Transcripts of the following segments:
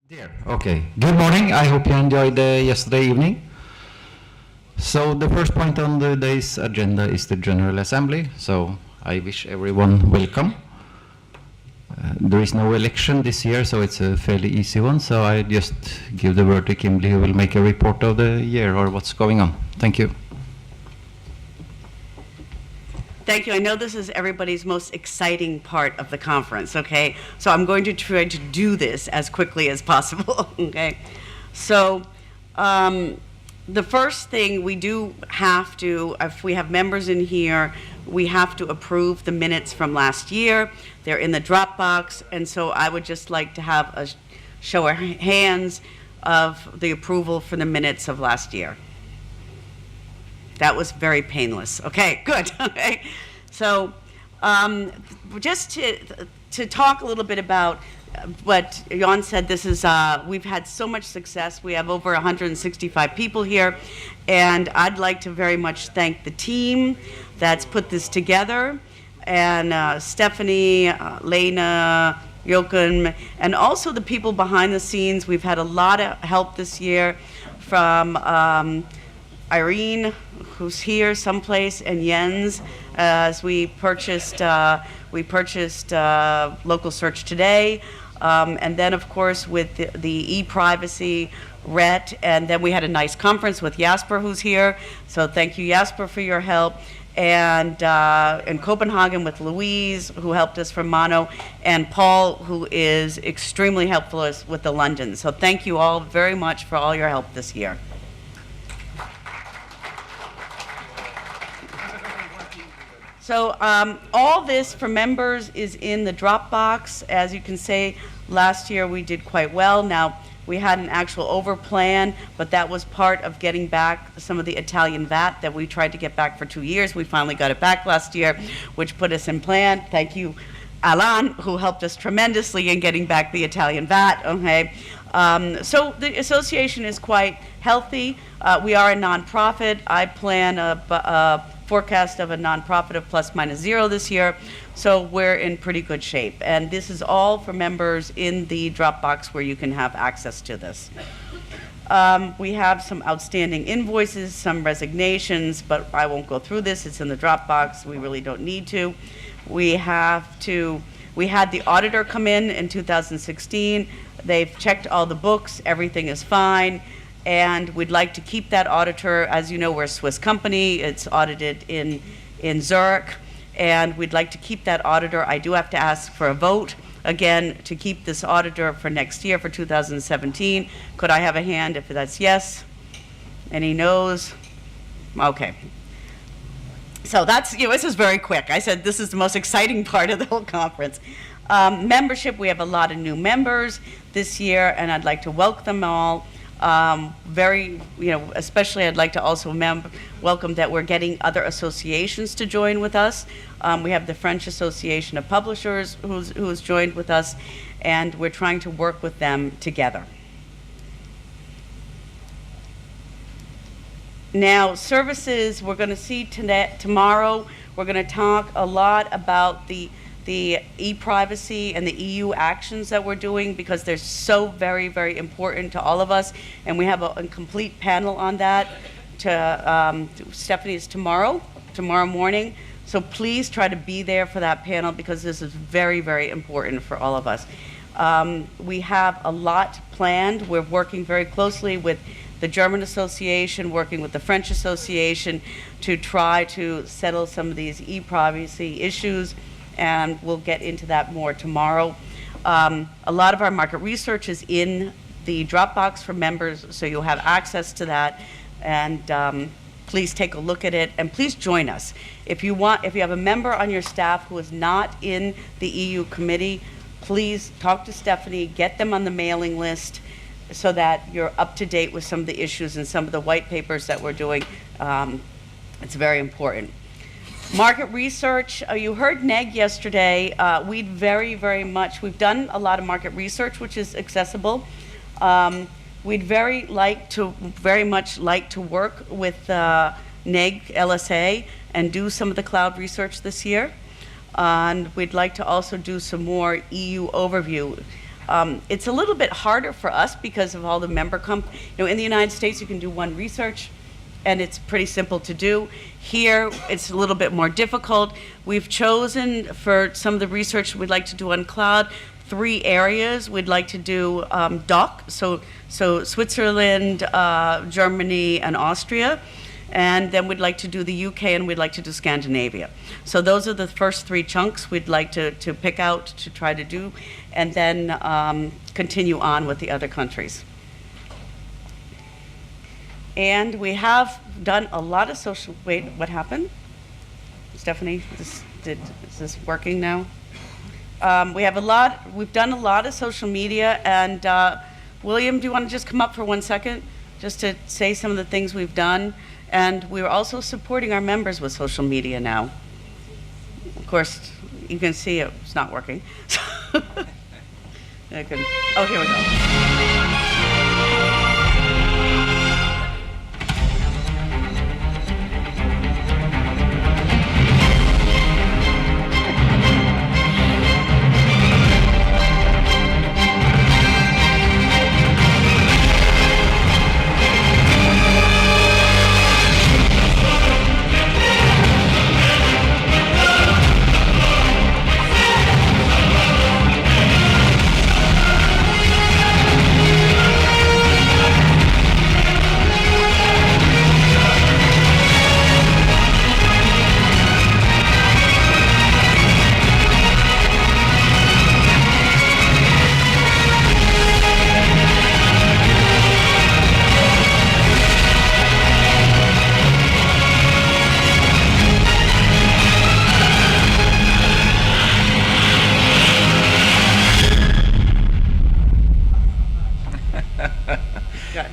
Dear. Okay. Good morning. I hope you enjoyed yesterday evening. So the first point on the day's agenda is the General Assembly. So I wish everyone welcome. There is no election this year, so it's a fairly easy one. So I just give the word to Kimberly, who will make a report of the year or what's going on. Thank you. Thank you. I know this is everybody's most exciting part of the conference, okay? So I'm going to try to do this as quickly as possible, okay? So the first thing we do have to, if we have members in here, we have to approve the minutes from last year. They're in the Dropbox, and so I would just like to have a show of hands of the approval for the minutes of last year. That was very painless. Okay, good. Okay, so just to talk a little bit about what Jan said, this is we've had so much success. We have over 165 people here, and I'd like to very much thank the team that's put this together, and Stephanie, Lena, Jochen, and also the people behind the scenes. We've had a lot of help this year from Irene, who's here someplace, and Jens, as we purchased Local Search Today, and then of course with the e-privacy, Rhett, and then we had a nice conference with Jasper, who's here. So thank you, Jasper, for your help. And in Copenhagen with Louise, who helped us from Mono, and Paul, who is extremely helpful with the London. So thank you all very much for all your help this year. So all this for members is in the Dropbox. As you can see, last year we did quite well. Now, we had an actual overplan, but that was part of getting back some of the Italian VAT that we tried to get back for 2 years. We finally got it back last year, which put us in plan. Thank you, Alan, who helped us tremendously in getting back the Italian VAT. Okay. So the association is quite healthy. We are a nonprofit. I plan a forecast of a nonprofit of ±0 this year, so we're in pretty good shape. And this is all for members in the Dropbox where you can have access to this. We have some outstanding invoices, some resignations, but I won't go through this. It's in the Dropbox. We really don't need to. We had the auditor come in 2016. They've checked all the books. Everything is fine. And we'd like to keep that auditor. As you know, we're a Swiss company. It's audited in Zurich, and we'd like to keep that auditor. I do have to ask for a vote, again, to keep this auditor for next year, for 2017. Could I have a hand if that's yes? Any no's? Okay. So that's, this is very quick. I said this is the most exciting part of the whole conference. Membership, we have a lot of new members this year, and I'd like to welcome them all. Especially I'd like to also welcome that we're getting other associations to join with us. We have the French Association of Publishers who's joined with us, and we're trying to work with them together. Now, services, we're going to see tomorrow. We're going to talk a lot about the e-privacy and the EU actions that we're doing, because they're so very, very important to all of us. And we have a complete panel on that. Stephanie's tomorrow morning. So please try to be there for that panel, because this is very, very important for all of us. We have a lot planned. We're working very closely with the German Association, working with the French Association to try to settle some of these e-privacy issues, and we'll get into that more tomorrow. A lot of our market research is in the Dropbox for members, so you'll have access to that, and please take a look at it, and please join us. If you have a member on your staff who is not in the EU committee, please talk to Stephanie, get them on the mailing list, so that you're up to date with some of the issues and some of the white papers that we're doing. It's very important. Market research, you heard Neg yesterday. We'd we've done a lot of market research, which is accessible. We'd very much like to work with Neg LSA and do some of the cloud research this year. And we'd like to also do some more EU overview. It's a little bit harder for us because of all the in the United States, you can do one research, and it's pretty simple to do. Here, it's a little bit more difficult. We've chosen for some of the research we'd like to do on cloud, 3 areas. We'd like to do DACH, so Switzerland, Germany, and Austria. And then we'd like to do the UK, and we'd like to do Scandinavia. So those are the first 3 chunks we'd like to pick out to try to do, and then continue on with the other countries. And we have done a lot of social, wait, what happened? Stephanie, is this working now? We've done a lot of social media, and William, do you want to just come up for 1 second, just to say some of the things we've done? And we're also supporting our members with social media now. Of course, you can see it's not working. Oh, here we go.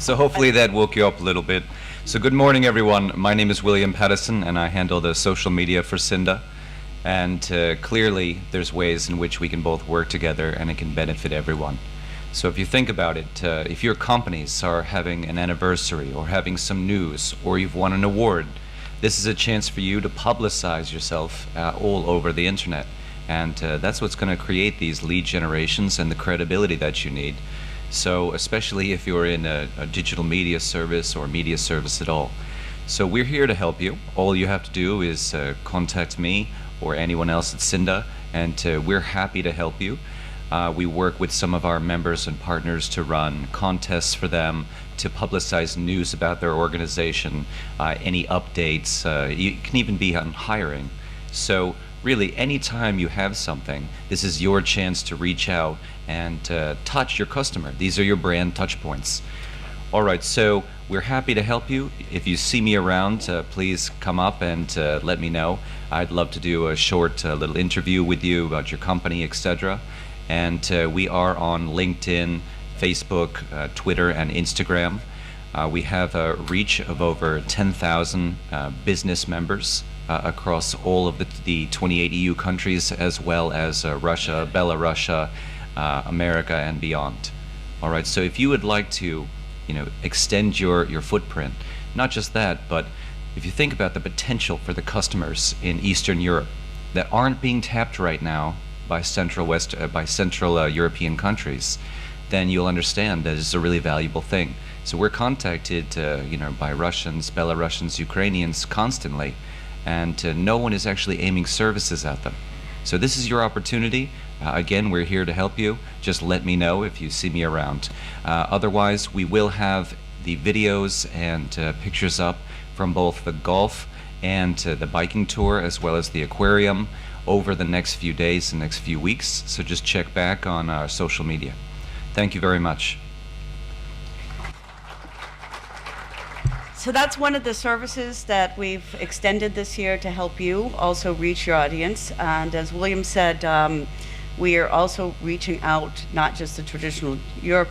So hopefully that woke you up a little bit. So good morning, everyone. My name is William Patterson, and I handle the social media for Cinda. And clearly, there's ways in which we can both work together, and it can benefit everyone. So if you think about it, if your companies are having an anniversary, or having some news, or you've won an award, this is a chance for you to publicize yourself all over the internet. And that's what's going to create these lead generations and the credibility that you need. So especially if you're in a digital media service or media service at all. So we're here to help you. All you have to do is contact me or anyone else at Cinda, and we're happy to help you. We work with some of our members and partners to run contests for them, to publicize news about their organization, any updates. You can even be on hiring. So really, anytime you have something, this is your chance to reach out and touch your customer. These are your brand touch points. All right, so we're happy to help you. If you see me around, please come up and let me know. I'd love to do a short little interview with you about your company, etc. And we are on LinkedIn, Facebook, Twitter, and Instagram. We have a reach of over 10,000 business members across all of the 28 EU countries, as well as Russia, Belarus, America, and beyond. All right, so if you would like to, extend your footprint, not just that, but if you think about the potential for the customers in Eastern Europe that aren't being tapped right now by Central European countries, then you'll understand that it's a really valuable thing. So we're contacted, by Russians, Belarusians, Ukrainians constantly, and no one is actually aiming services at them. So this is your opportunity. Again, we're here to help you. Just let me know if you see me around. Otherwise, we will have the videos and pictures up from both the golf and the biking tour, as well as the aquarium, over the next few days and next few weeks. So just check back on our social media. Thank you very much. So that's one of the services that we've extended this year to help you also reach your audience. And as William said, we are also reaching out, not just to traditional Europe,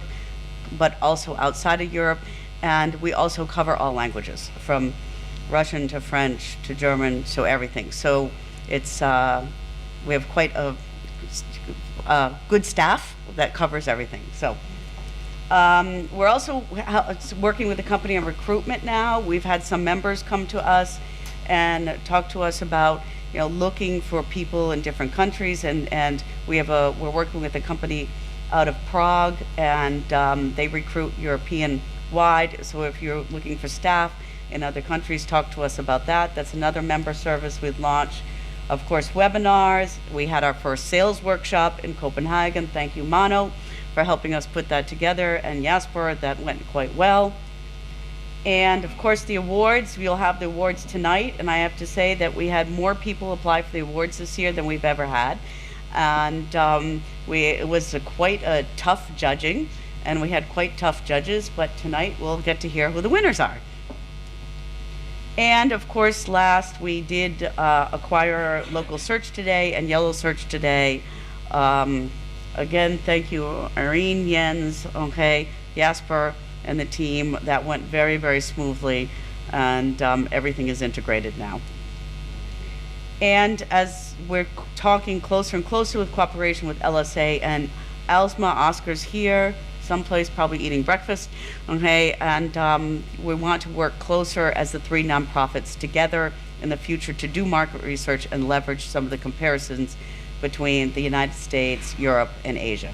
but also outside of Europe. And we also cover all languages, from Russian to French to German, so everything. So it's we have quite a good staff that covers everything. So we're also working with the company on recruitment now. We've had some members come to us and talk to us about looking for people in different countries, and we're working with a company out of Prague, and they recruit European-wide. So if you're looking for staff in other countries, talk to us about that. That's another member service we've launched. Of course, webinars. We had our first sales workshop in Copenhagen. Thank you, Mano, for helping us put that together, and Jasper, that went quite well. And of course, the awards, we'll have the awards tonight, and I have to say that we had more people apply for the awards this year than we've ever had. And it was quite a tough judging, and we had quite tough judges, but tonight we'll get to hear who the winners are. And of course, last, we did acquire Local Search Today and Yellow Search Today. Again, thank you, Irene, Jens, okay, Jasper, and the team. That went very, very smoothly, and everything is integrated now. And as we're talking closer and closer with cooperation with LSA and Alsma, Oscar's here, someplace probably eating breakfast, okay, and we want to work closer as the three nonprofits together in the future to do market research and leverage some of the comparisons between the United States, Europe, and Asia.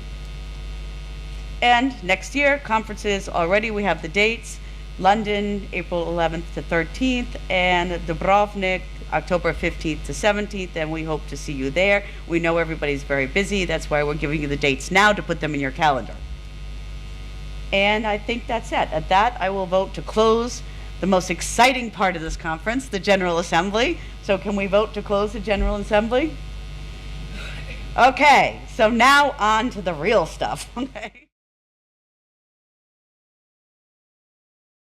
And next year, conferences already, we have the dates. London, April 11th to 13th, and Dubrovnik, October 15th to 17th, and we hope to see you there. We know everybody's very busy. That's why we're giving you the dates now to put them in your calendar. And I think that's it. At that, I will vote to close the most exciting part of this conference, the General Assembly. So can we vote to close the General Assembly? Okay, so now on to the real stuff. Okay.